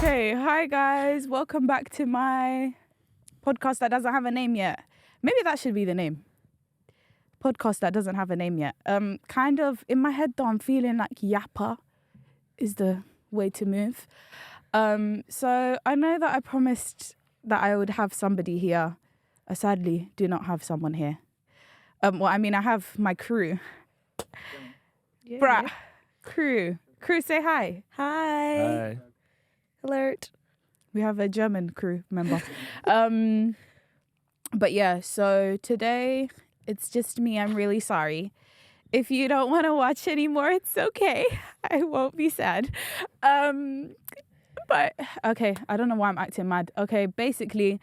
Okay, hi guys. Welcome back to my podcast that doesn't have a name yet. Maybe that should be the name. Podcast that doesn't have a name yet. Kind of in my head though, I'm feeling like Yapper is the way to move. So I know that I promised that I would have somebody here. I sadly do not have someone here. I have my crew. Yeah. Crew, say hi. Hi. Alert. We have a German crew member. But yeah, so today it's just me. I'm really sorry. If you don't want to watch anymore, it's okay. I won't be sad. But okay, I don't know why I'm acting mad. Okay, basically,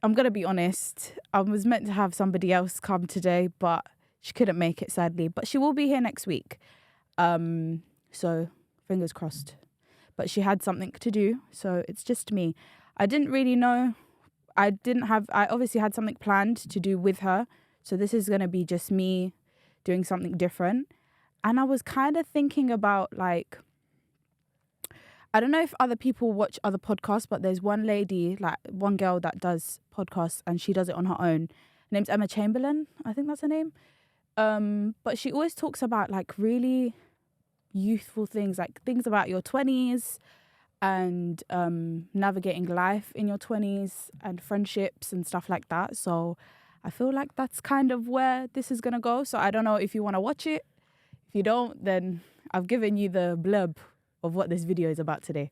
I'm going to be honest. I was meant to have somebody else come today, but she couldn't make it, sadly. But she will be here next week. So fingers crossed. But she had something to do, so it's just me. I didn't really know. I obviously had something planned to do with her. So this is going to be just me doing something different. And I was kind of thinking about like, I don't know if other people watch other podcasts, but there's one lady, like one girl that does podcasts and she does it on her own. Her name's Emma Chamberlain. I think that's her name. But she always talks about like really youthful things, like things about your 20s and navigating life in your 20s and friendships and stuff like that. So I feel like that's kind of where this is going to go. So I don't know if you want to watch it. If you don't, then I've given you the blurb of what this video is about today.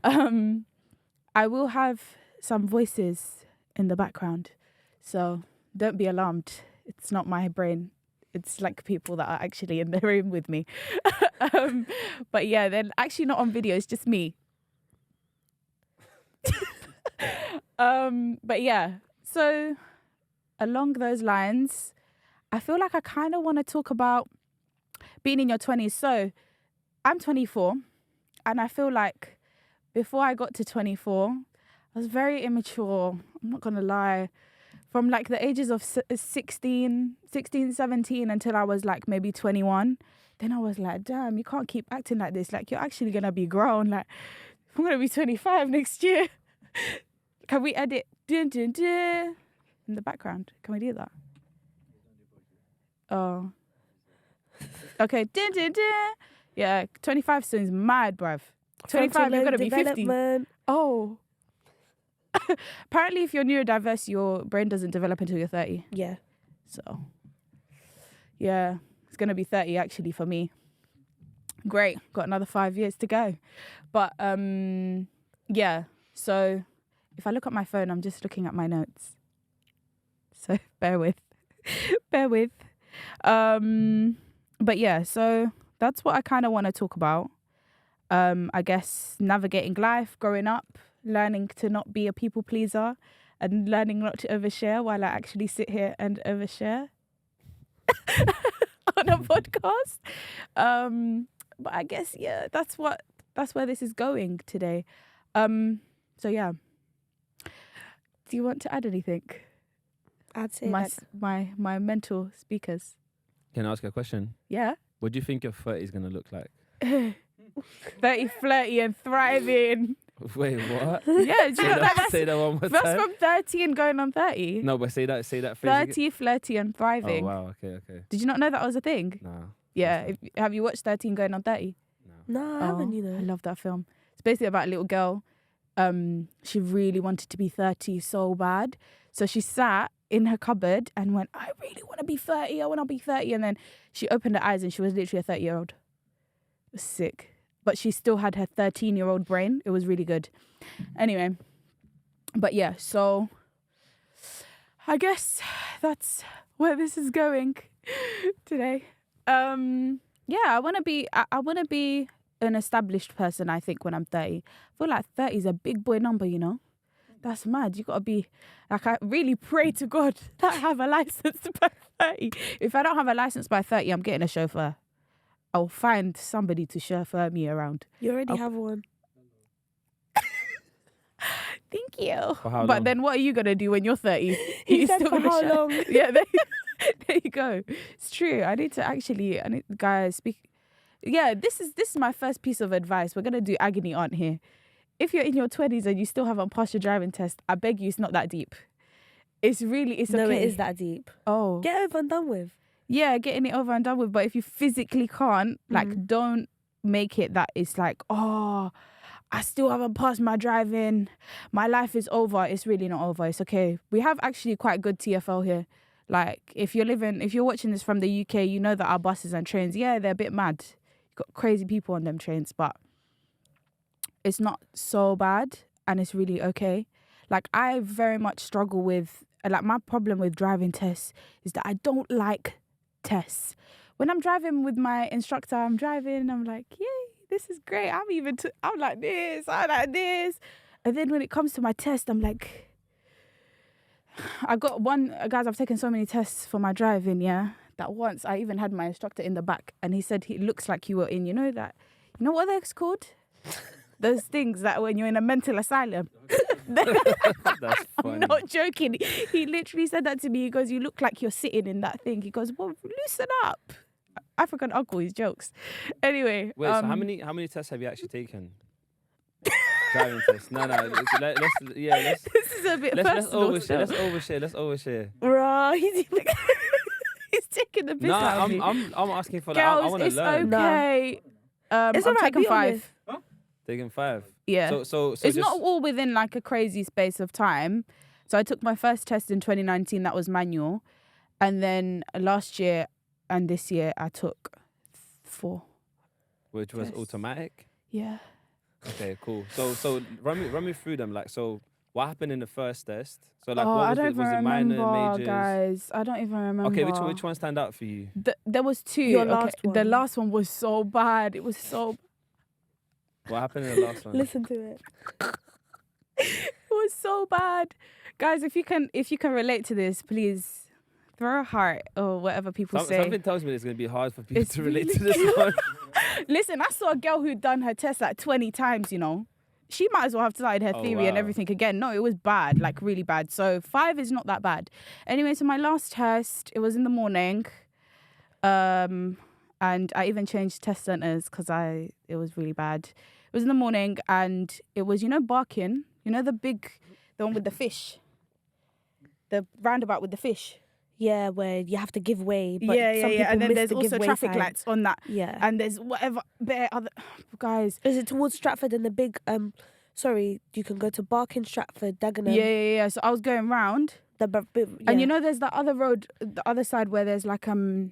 I will have some voices in the background. So don't be alarmed. It's not my brain. It's like people that are actually in the room with me. But yeah, they're actually not on video. It's just me. But yeah, so along those lines, I feel like I kind of want to talk about being in your 20s. So I'm 24 and I feel like before I got to 24, I was very immature. I'm not going to lie. From like the ages of 16, 17 until I was like maybe 21. Then I was like, damn, you can't keep acting like this. Like you're actually going to be grown. Like I'm going to be 25 next year. Can we edit dun, dun, dun, in the background? Can we do that? Oh. Okay. Dun, dun, dun. Yeah, 25 soon's mad, bruv. 25, you're going to be 50. Oh. Apparently, if you're neurodiverse, your brain doesn't develop until you're 30. Yeah. So, yeah, it's going to be 30 actually for me. Great. Got another 5 years to go. But, yeah. So, if I look at my phone, I'm just looking at my notes. So, bear with. Bear with. But, yeah, so that's what I kind of want to talk about. I guess navigating life, growing up, learning to not be a people pleaser and learning not to overshare while I actually sit here and overshare on a podcast. But I guess, yeah, that's where this is going today. So yeah. Do you want to add anything? I'd say my mental speakers. Can I ask a question? Yeah. What do you think your 30 is going to look like? 30, flirty and thriving. Wait, what? Yeah, do you know say that one more that's time. from 30 and going on 30. No, but say that phrase 30, flirty and thriving. Oh, wow, okay. Did you not know that was a thing? No. Yeah. Have you watched 13 going on 30? No, I haven't, you know. I love that film. It's basically about a little girl. She really wanted to be 30 so bad. So she sat in her cupboard and went, I really want to be 30. I want to be 30. And then she opened her eyes and she was literally a 30-year-old. It was sick. But she still had her 13-year-old brain. It was really good. Anyway. But yeah, so I guess that's where this is going today. Yeah, I want to be an established person, I think, when I'm 30. I feel like 30 is a big boy number, you know? That's mad. You got to be, like, I really pray to God that I have a license by 30. If I don't have a license by 30, I'm getting a chauffeur. I'll find somebody to chauffeur me around. You already have one. Thank you. For how but long? Then what are you going to do when you're 30? He You're said for gonna how long? Yeah, there you go. It's true. I need guys speak. Yeah, this is my first piece of advice. We're going to do agony aunt here. if you're in your 20s and you still haven't passed your driving test, I beg you, it's not that deep. It's No, okay. it is that deep. Oh. Get over and done with. Yeah, getting it over and done with. But if you physically can't, like, don't make it that it's like, oh, I still haven't passed my driving. My life is over. It's really not over. It's okay. We have actually quite good TFL here. Like, if you're watching this from the UK, you know that our buses and trains, yeah, they're a bit mad. You've got crazy people on them trains, but it's not so bad and it's really okay. Like, I very much struggle with, like, my problem with driving tests is that I don't like tests. When I'm driving with my instructor, I'm like, yay, this is great. I'm like this, and then when it comes to my test, I'm like, I got guys, I've taken so many tests for my driving, yeah, that once I even had my instructor in the back and he said, it looks like you were in, you know what that's called? Those things that when you're in a mental asylum. That's funny. I'm not joking. He literally said that to me. He goes, you look like you're sitting in that thing. He goes, well, loosen up. African uncle, his jokes. Anyway. Wait, so how many tests have you actually taken? Driving tests. No. Let's This is a bit personal. Let's overshare. Right. He's taking the piss No, out of me. I'm asking for like, I Girls, want to it's learn. okay. It's I'm alright, taking be 5. honest. Taking 5. Yeah. So it's just, not all within like a crazy space of time. So I took my first test in 2019. That was manual. And then last year and this year I took 4. which was tests. automatic. Yeah. Okay, cool. So run me through them. Like, so what happened in the first test? So like, Oh, what I was don't it? even Was it remember, minor, majors? guys. I don't even remember. Okay, which one stand out for you? There was 2. Your Okay, last one. The last one was so bad. It was so... What happened in the last one? Listen to it. It was so bad. Guys, if you can relate to this, please throw a heart or whatever people say. Something tells me it's going to be hard for people It's to relate really to this one. Listen, I saw a girl who'd done her test like 20 times, you know. She might as well have started her Oh, theory and wow. everything again. No, it was bad, like really bad. So 5 is not that bad. Anyway, so my last test, it was in the morning. And I even changed test centers because it was really bad. It was in the morning and it was, Barking, the one with the fish. The roundabout with the fish. Yeah, where you have to give way. But Yeah. some people And then miss there's the also give way traffic sign. lights on that. Yeah. And there's whatever bare other guys. Is it towards Stratford and the big sorry, you can go to Barking, Stratford, Dagenham. Yeah. So I was going round. And there's that other road, the other side where there's like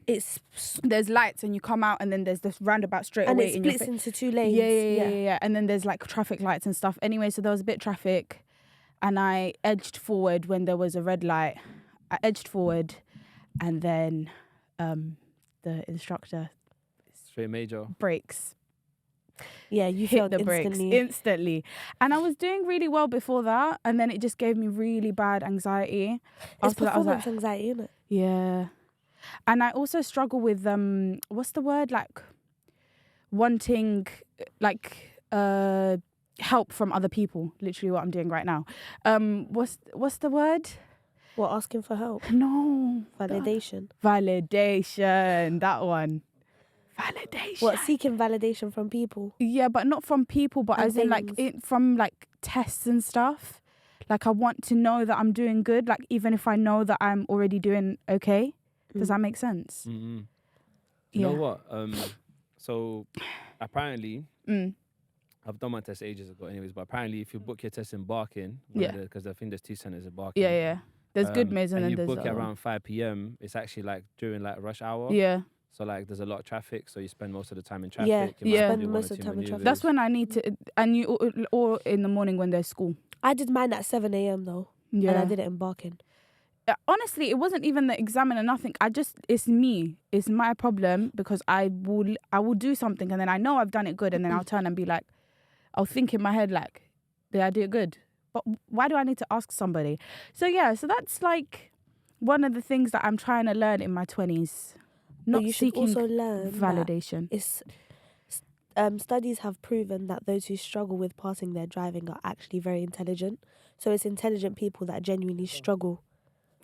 it's there's lights and you come out and then there's this roundabout straight and away. it in your splits face. into 2 lanes. Yeah. And then there's like traffic lights and stuff. Anyway, so there was a bit of traffic and I edged forward when there was a red light. I edged forward and then the instructor Straight major. brakes. Yeah, you Hit failed the brakes instantly. And I was doing really well before that and then it just gave me really bad anxiety. It's After that, I was performance like, anxiety, isn't it? yeah. And I also struggle with what's the word, like wanting like help from other people, literally what I'm doing right now. What's the word? What, asking for help? No. Validation. Validation, that one. Validation. What, seeking validation from people? Yeah, but not from people, but And as in like from like tests and stuff. Like I want to know that I'm doing good, like even if I know that I'm already doing okay. Does that make sense? Mm-hmm. You know what? So apparently, I've done my test ages ago anyways, but apparently if you book your test in Barking, because I think there's 2 centers in Barking. Yeah. There's good mids and then you there's book it around 5 p.m. It's actually like during like rush hour. Yeah. So like there's a lot of traffic, so you spend most of the time in traffic. Yeah, You might have to spend do most one or of the two time in traffic. That's when I need to, and or in the morning when there's school. I did mine at 7 a.m. though. Yeah. And I did it in Barking. Honestly, it wasn't even the examiner, nothing. It's me. It's my problem because I will do something and then I know I've done it good and then I'll turn and be like, I'll think in my head like, did I do it good? But why do I need to ask somebody? So that's like one of the things that I'm trying to learn in my 20s. Not But you should seeking also learn validation. Studies have proven that those who struggle with passing their driving are actually very intelligent. So it's intelligent people that genuinely struggle.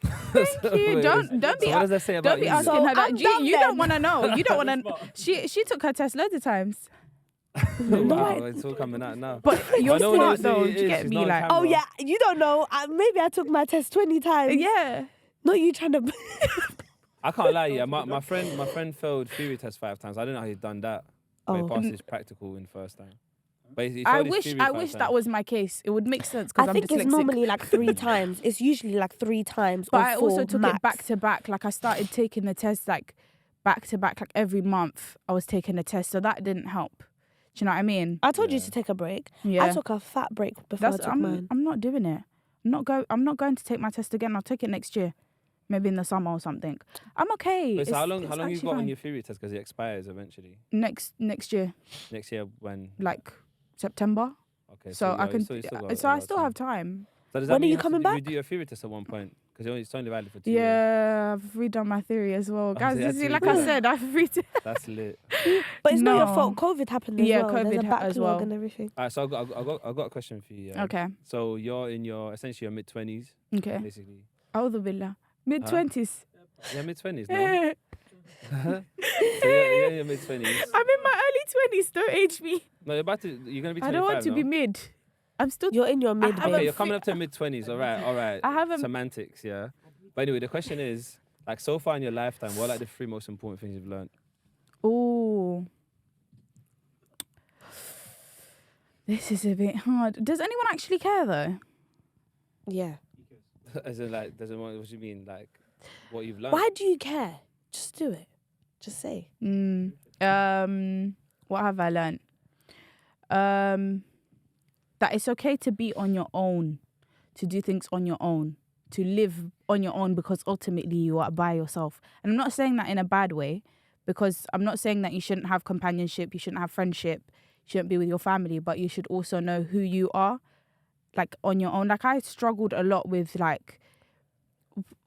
Thank you. Don't be. what does that say about Don't be you? asking So her that. I'm You dumb don't then. want to know. You don't want to. She took her test loads of times. Wow, it's all coming out now. But you're no one smart knows who though. it Do you is, get she's me? not on Like, camera. Oh yeah, you don't know. Maybe I took my test 20 times. yeah. Not you trying to. I can't lie, yeah. My friend failed theory test 5 times. I don't know how he's done that. But he Oh. passed his practical in first time. But he I failed his wish theory I 5 wish times. that was my case. It would make sense I because I'm think dyslexic. it's normally like 3 times. It's usually like 3 times. But or I also 4 took max. it back to back. Like I started taking the test like back to back. Like every month I was taking the test, so that didn't help. Do you know what I mean? I told you to take a break. Yeah. I took a fat break before I took mine. I'm not doing it. I'm not going to take my test again. I'll take it next year, maybe in the summer or something. I'm okay. Wait, so how long you actually got on fine. your theory test? Because it expires eventually. Next year, Next year when? like September. Okay. So I you can. still got So a I lot of still time. have time. So does that When mean are you have coming to back? redo your theory test at one point? Because it's only valid for 2 years. Yeah, I've redone my theory as well, guys. so you had You see, to like redo I it? said, I've redone. That's lit. But it's not your No. fault. COVID happened as Yeah, well. There's a COVID backlog as well. and everything. Alright, so I got a question for you. Yeah? Okay. So you're in essentially your mid-20s, Okay. basically. Audhu billah. Mid-20s. Yeah, mid-20s, no? So you're in your mid-20s. I'm in my early 20s. Don't age me. No, you're going to be 25 I don't want to no? be mid. I'm still. You're in your mid, haven't Okay, babe. you're coming up to mid-20s. All right. I haven't. Semantics, yeah. But anyway, the question is, like, so far in your lifetime, what are like the 3 most important things you've learned? Oh. This is a bit hard. Does anyone actually care though? Yeah. As in, like, what do you mean? Like, what you've learned? Why do you care? Just do it. Just say. What have I learned? That it's okay to be on your own, to do things on your own, to live on your own, because ultimately you are by yourself. And I'm not saying that in a bad way, because I'm not saying that you shouldn't have companionship, you shouldn't have friendship, you shouldn't be with your family, but you should also know who you are, like on your own. Like I struggled a lot with like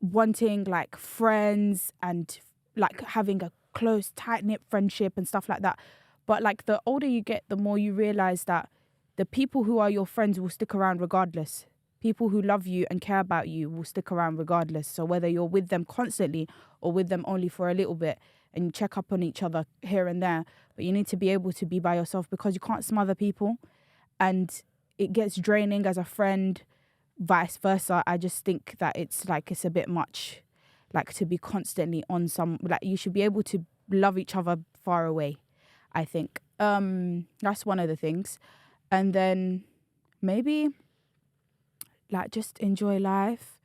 wanting like friends and like having a close, tight-knit friendship and stuff like that. But like the older you get, the more you realize that the people who are your friends will stick around regardless. People who love you and care about you will stick around regardless. So whether you're with them constantly or with them only for a little bit, and you check up on each other here and there, but you need to be able to be by yourself, because you can't smother people and it gets draining as a friend, vice versa. I just think that it's a bit much, like to be constantly on like you should be able to love each other far away, I think. That's one of the things. And then maybe like just enjoy life.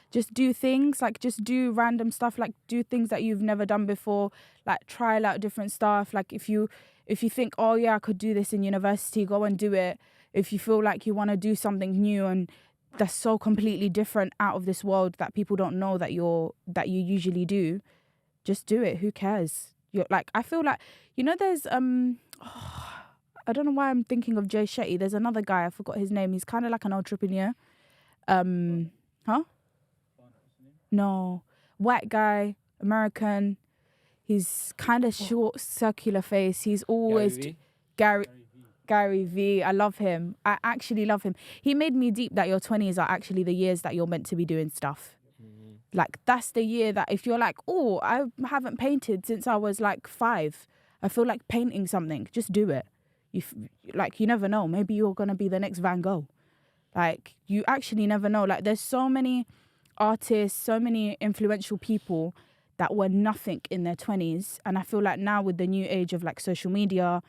Just do things, like just do random stuff, like do things that you've never done before, like trial out different stuff. Like if you think, oh yeah, I could do this in university, go and do it. If you feel like you want to do something new and that's so completely different, out of this world, that people don't know that you usually do, just do it. Who cares? You're like, I feel like, you know, there's I don't know why I'm thinking of Jay Shetty. There's another guy, I forgot his name. He's kind of like an entrepreneur. No, white guy, American. He's kind of short, circular face. He's always Gary V. I love him. I actually love him. He made me deep that your 20s are actually the years that you're meant to be doing stuff. Like that's the year that if you're like, oh, I haven't painted since I was like 5. I feel like painting something. Just do it. You never know. Maybe you're gonna be the next Van Gogh. Like you actually never know. Like there's so many artists, so many influential people that were nothing in their 20s, and I feel like now with the new age of like social media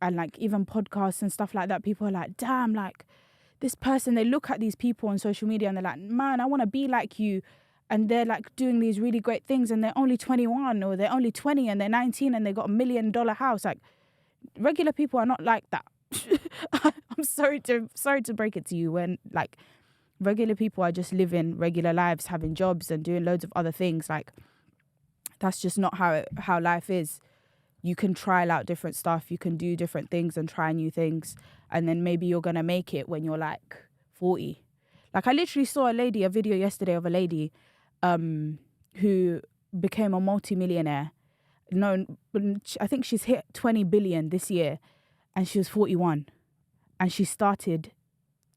and like even podcasts and stuff like that, people are like, damn, like this person, they look at these people on social media and they're like, man, I want to be like you. And they're like doing these really great things and they're only 21 or they're only 20 and they're 19 and they got $1 million house. Like regular people are not like that. I'm sorry to break it to you, when like regular people are just living regular lives, having jobs and doing loads of other things. Like that's just not how life is. You can trial out different stuff, you can do different things and try new things, and then maybe you're gonna make it when you're like 40. Like I literally saw a video yesterday of a lady who became a multi-millionaire. No, I think she's hit 20 billion this year, and she was 41, and she started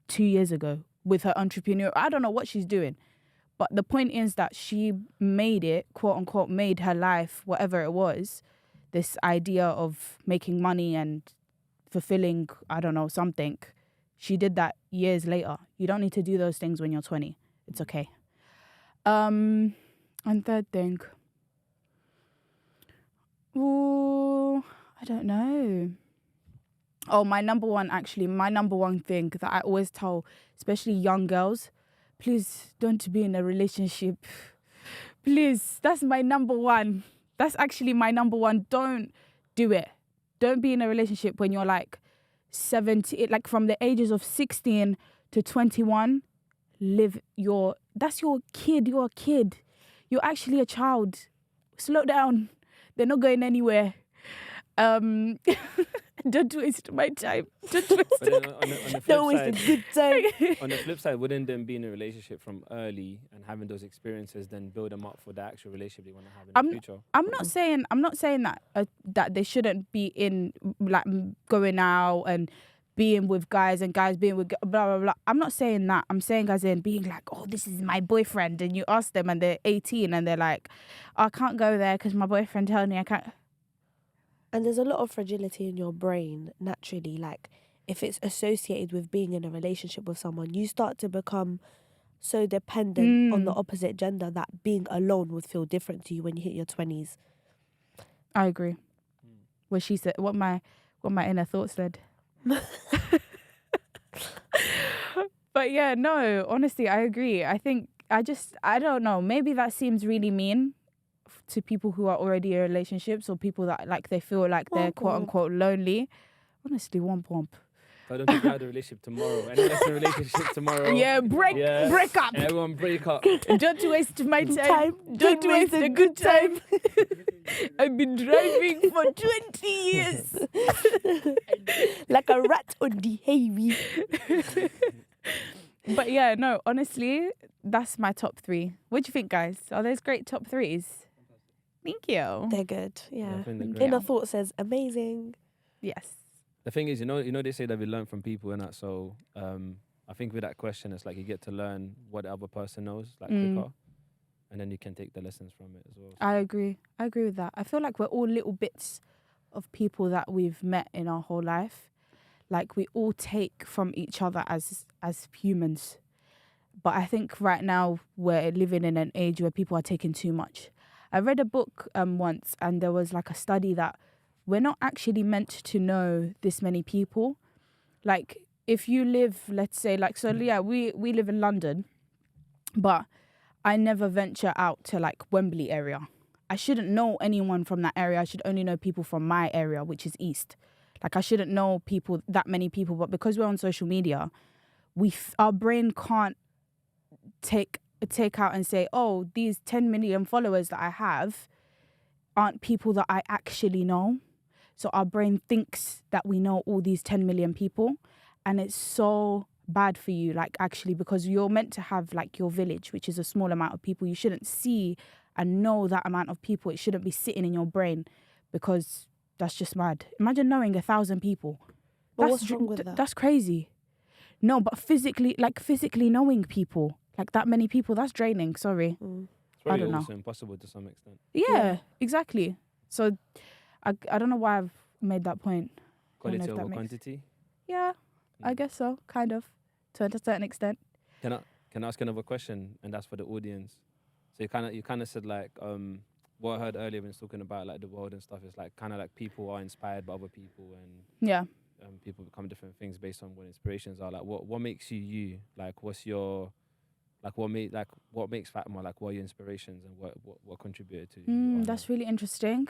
2 years ago with her entrepreneur. I don't know what she's doing, but the point is that she made it, quote unquote, made her life, whatever it was, this idea of making money and fulfilling, I don't know, something. She did that years later. You don't need to do those things when you're 20. It's okay. And third thing. Ooh, I don't know. Oh, my number one thing that I always tell, especially young girls, please don't be in a relationship. Please, that's my number one. That's actually my number one. Don't do it. Don't be in a relationship when you're like 70, like from the ages of 16 to 21. That's your kid. You're a kid. You're actually a child. Slow down. They're not going anywhere. Don't waste my time. Don't waste a good time. On the flip side, wouldn't them be in a relationship from early and having those experiences then build them up for the actual relationship they want to have in the future? I'm not saying that that they shouldn't be in like going out and being with guys and guys being with blah blah blah. I'm not saying that. I'm saying as in being like, oh, this is my boyfriend, and you ask them and they're 18 and they're like, oh, I can't go there because my boyfriend told me I can't. And there's a lot of fragility in your brain naturally. Like if it's associated with being in a relationship with someone, you start to become so dependent on the opposite gender that being alone would feel different to you when you hit your 20s. I agree. What she said, what my inner thoughts said. But yeah, no, honestly, I agree. I think I don't know. Maybe that seems really mean to people who are already in relationships or people that like they feel like they're quote unquote lonely. Honestly, womp womp. I don't think you had a relationship tomorrow. Anyone that's in a relationship tomorrow. Yeah, break up. Everyone break up. Don't waste my time. Don't waste a good time. I've been driving for 20 years. Like a rat on the hay. But yeah, no, honestly, that's my top 3. What do you think, guys? Are those great top 3s? Thank you. They're good. Yeah. Inner thought says amazing. Yes. The thing is, you know, they say that we learn from people and that. So I think with that question, it's like you get to learn what the other person knows, like quicker, and then you can take the lessons from it as well. So. I agree with that. I feel like we're all little bits of people that we've met in our whole life. Like we all take from each other as humans. But I think right now we're living in an age where people are taking too much. I read a book once, and there was like a study that we're not actually meant to know this many people. Like if you live, let's say, like, so yeah, we live in London, but I never venture out to like Wembley area. I shouldn't know anyone from that area. I should only know people from my area, which is East. Like I shouldn't know that many people, but because we're on social media, our brain can't take out and say, oh, these 10 million followers that I have aren't people that I actually know. So our brain thinks that we know all these 10 million people, and it's so bad for you, like actually, because you're meant to have like your village, which is a small amount of people. You shouldn't see and know that amount of people. It shouldn't be sitting in your brain, because that's just mad. Imagine knowing 1,000 people. But what's wrong with that? That's crazy. No, but physically knowing people, like that many people, that's draining. Sorry. It's probably also impossible to some extent. Yeah, exactly. So I don't know why I've made that point. Quality over quantity? Yeah, I guess so, kind of, to a certain extent. Can I ask another question, and that's for the audience? So you kind of said like what I heard earlier when talking about like the world and stuff is like kind of like people are inspired by other people, and people become different things based on what inspirations are. Like what makes you? Like what's your what makes Fatma? Like what are your inspirations, and what contributed to you? That's really interesting.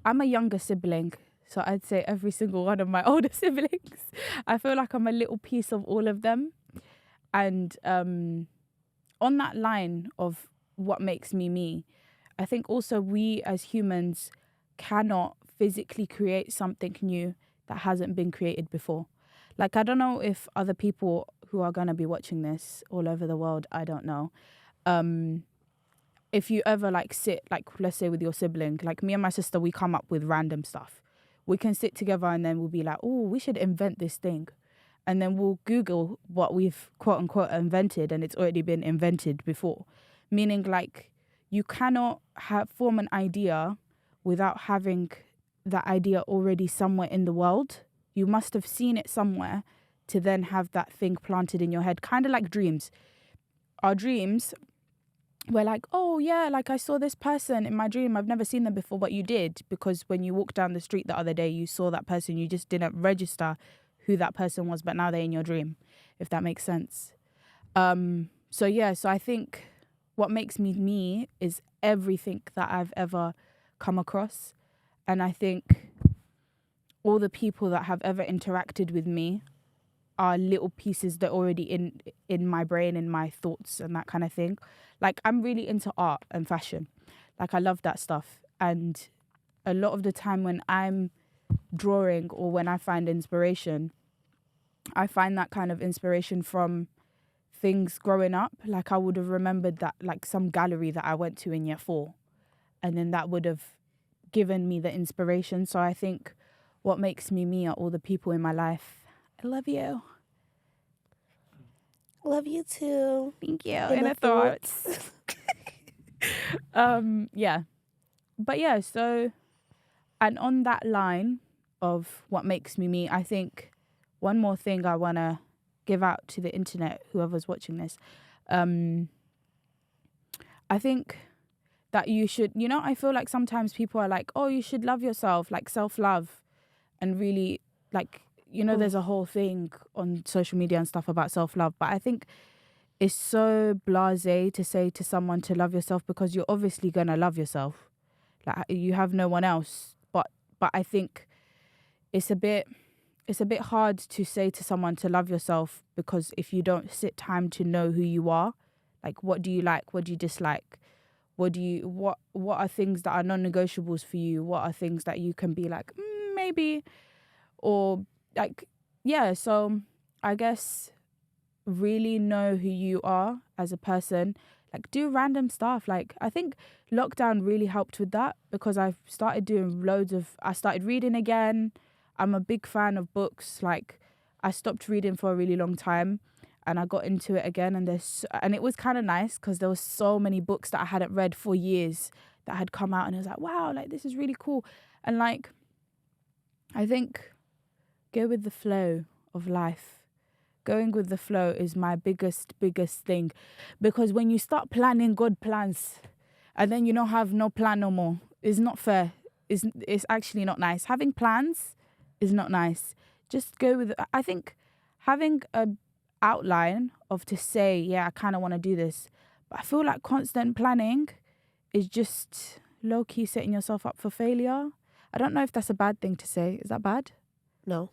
I'm a younger sibling, so I'd say every single one of my older siblings. I feel like I'm a little piece of all of them. And on that line of what makes me me, I think also we as humans cannot physically create something new that hasn't been created before. Like, I don't know if other people who are going to be watching this all over the world, I don't know. If you ever like sit, like let's say with your sibling, like me and my sister, we come up with random stuff. We can sit together and then we'll be like, oh, we should invent this thing. And then we'll Google what we've quote unquote invented, and it's already been invented before. Meaning like you cannot form an idea without having that idea already somewhere in the world. You must have seen it somewhere to then have that thing planted in your head. Kind of like dreams. Our dreams, we're like, oh yeah, like I saw this person in my dream. I've never seen them before, but you did, because when you walked down the street the other day, you saw that person. You just didn't register who that person was, but now they're in your dream, if that makes sense. So I think what makes me me is everything that I've ever come across. And I think all the people that have ever interacted with me are little pieces that are already in my brain, in my thoughts and that kind of thing. Like, I'm really into art and fashion. Like, I love that stuff. And a lot of the time when I'm drawing or when I find inspiration, I find that kind of inspiration from things growing up. Like, I would have remembered that, like, some gallery that I went to in year 4. And then that would have given me the inspiration. So I think what makes me me are all the people in my life. I love you. Love you too. Thank you. Inner thoughts. Yeah. But yeah, so, and on that line of what makes me me, I think one more thing I want to give out to the internet, whoever's watching this. I think that you should, I feel like sometimes people are like, oh, you should love yourself, like self-love. And really, like, there's a whole thing on social media and stuff about self-love. But I think it's so blasé to say to someone to love yourself, because you're obviously going to love yourself. Like, you have no one else. But I think it's a bit hard to say to someone to love yourself, because if you don't sit time to know who you are, like, what do you like? What do you dislike? What are things that are non-negotiables for you? What are things that you can be like, maybe, or like, yeah. So I guess really know who you are as a person. Like, do random stuff. Like, I think lockdown really helped with that, because I've started doing I started reading again. I'm a big fan of books. Like, I stopped reading for a really long time and I got into it again, and it was kind of nice because there was so many books that I hadn't read for years that had come out, and I was like, wow, like, this is really cool. And like, I think go with the flow of life. Going with the flow is my biggest thing, because when you start planning God plans and then you don't have no plan no more, it's not fair. It's actually not nice. Having plans is not nice. Just go with, I think having a outline of to say, yeah, I kind of want to do this, but I feel like constant planning is just low-key setting yourself up for failure. I don't know if that's a bad thing to say. Is that bad? No.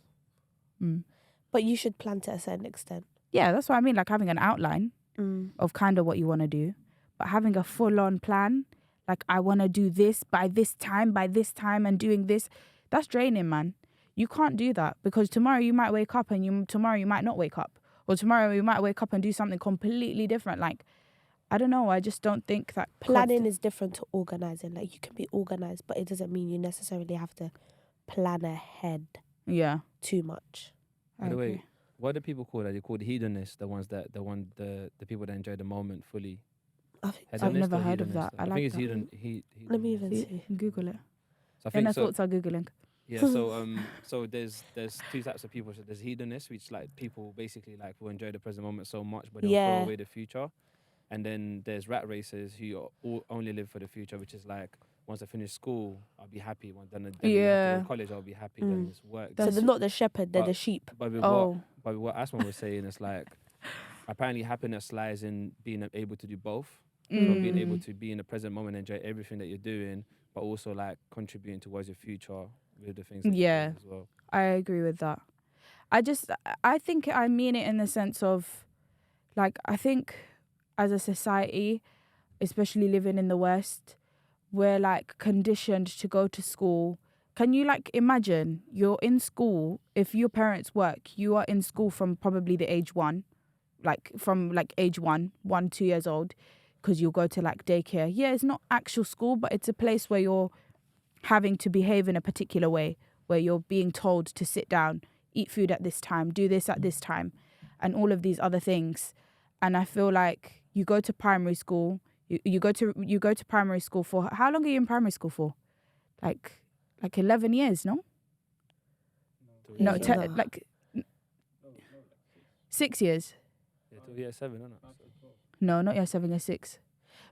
But you should plan to a certain extent. Yeah, that's what I mean, like having an outline of kind of what you want to do, but having a full-on plan, like, I want to do this by this time and doing this, that's draining, man. You can't do that, because tomorrow you might wake up and tomorrow you might not wake up. Or tomorrow you might wake up and do something completely different. Like, I don't know. I just don't think that... Planning is different to organising. Like, you can be organised, but it doesn't mean you necessarily have to plan ahead too much. By the way, what do people call that? They call hedonists, the people that enjoy the moment fully. I've never heard of that. I think it's hedon. Let me even see. Google it. So I think thoughts are Googling. Yeah, so there's two types of people. So there's hedonists, which like people basically like will enjoy the present moment so much, but they'll throw away the future. And then there's rat racers who only live for the future, which is like, once I finish school, I'll be happy. Then after go to college, I'll be happy. Then it's work. So they're not the shepherd, they're the sheep. But what Asma was saying is like, apparently happiness lies in being able to do both. So being able to be in the present moment, enjoy everything that you're doing, but also like contributing towards your future with the things that you're doing as well. I agree with that. I think I mean it in the sense of, like, I think as a society, especially living in the West, we're like conditioned to go to school. Can you like imagine you're in school, if your parents work, you are in school from probably the age 1, like from like age 1, 2 years old, because you'll go to like daycare. Yeah, it's not actual school, but it's a place where you're having to behave in a particular way, where you're being told to sit down, eat food at this time, do this at this time, and all of these other things. And I feel like you go to primary school, you go to primary school for, how long are you in primary school for? Like 11 years, no? No, No. like 6 years. Yeah, till year 7, isn't it? No, not year 7, year 6.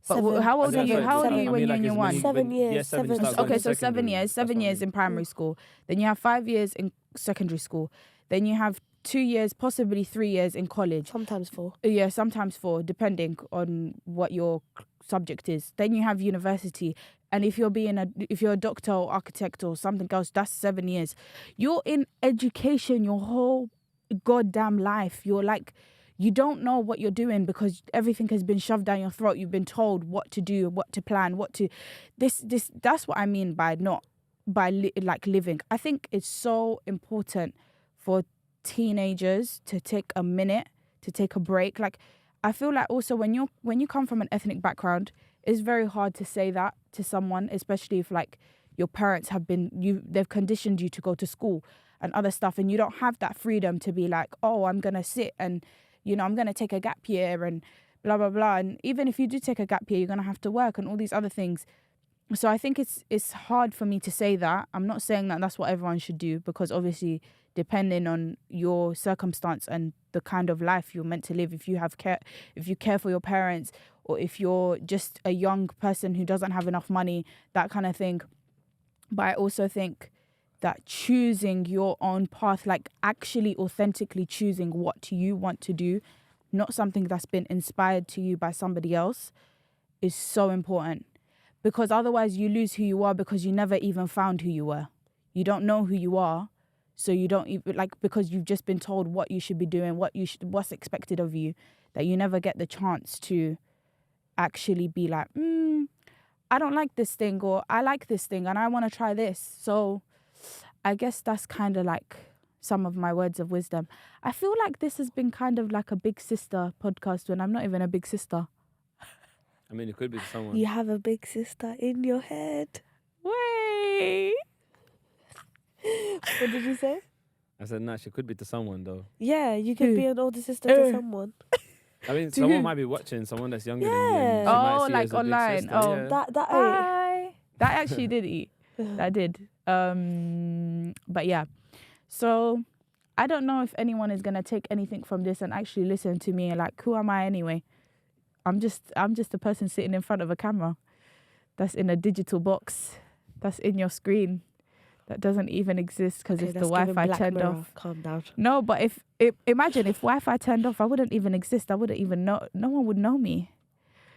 But Seven. how old are you? Seven. How old are Seven. you when you're in year it's 1? 7 years, year 7 you seven. start going Okay, to so 7 secondary. years. That's 7 what I years mean. in primary school. Then you have 5 years in secondary school. Then you have 2 years, possibly 3 years in college. Sometimes 4. Yeah, sometimes 4, depending on what your subject is. Then you have university. And if you're a doctor or architect or something else, that's 7 years. You're in education your whole goddamn life. You're like, you don't know what you're doing because everything has been shoved down your throat. You've been told what to do, what to plan, that's what I mean by living. I think it's so important for teenagers to take a minute, to take a break. Like, I feel like also when you come from an ethnic background, it's very hard to say that to someone, especially if like your parents they've conditioned you to go to school and other stuff, and you don't have that freedom to be like, oh, I'm gonna sit and I'm gonna take a gap year and blah blah blah. And even if you do take a gap year, you're gonna have to work and all these other things. So I think it's hard for me to say that. I'm not saying that that's what everyone should do, because obviously depending on your circumstance and the kind of life you're meant to live, if you care for your parents, or if you're just a young person who doesn't have enough money, that kind of thing. But I also think that choosing your own path, like actually authentically choosing what you want to do, not something that's been inspired to you by somebody else, is so important. Because otherwise you lose who you are, because you never even found who you were. You don't know who you are. So you don't even, because you've just been told what you should be doing, what's expected of you, that you never get the chance to actually be like, I don't like this thing, or I like this thing and I want to try this. So I guess that's kind of like some of my words of wisdom. I feel like this has been kind of like a big sister podcast when I'm not even a big sister. I mean, it could be to someone. You have a big sister in your head. Wait. What did you say? I said, nah, she could be to someone though. Yeah, you could Who? be an older sister to someone. I mean, To someone who? might be watching, someone that's younger than you. Yeah. And she might Oh, see you like as a big online. sister, Oh, yeah. That Hi. That actually did eat. That did. But yeah. So I don't know if anyone is gonna take anything from this and actually listen to me. Like, who am I anyway? I'm just a person sitting in front of a camera that's in a digital box that's in your screen that doesn't even exist because Okay, if the that's giving Wi-Fi Black turned Mirror. off. Calm down. No, but imagine if Wi-Fi turned off, I wouldn't even exist. I wouldn't even know. No one would know me.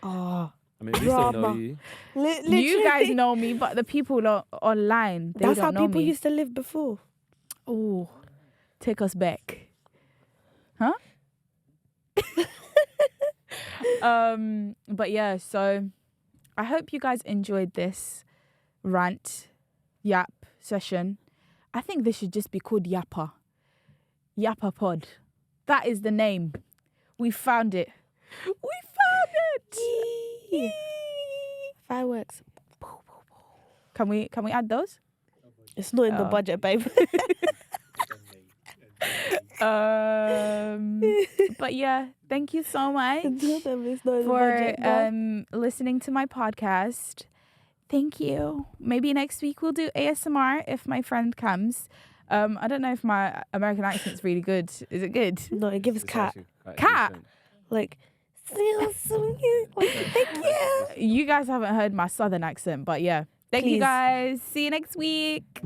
Oh, I mean, we still know drama. you. You guys know me, but the people online, they That's how don't know people me. used to live before. Oh, take us back. Huh? But yeah, so I hope you guys enjoyed this rant, yap session. I think this should just be called Yapper. Yapper Pod. That is the name. We found it. We found it. Yee. Fireworks. Can we add those? It's not in the Oh. budget, babe. But yeah, thank you so much It's not in the for budget, no. listening to my podcast. Thank you. Maybe next week we'll do ASMR if my friend comes. I don't know if my American accent's really good. Is it good? No, it gives It's cat. actually quite Cat? decent. Like, thank you. You guys haven't heard my southern accent, but yeah. Thank you Please. guys. See you next week.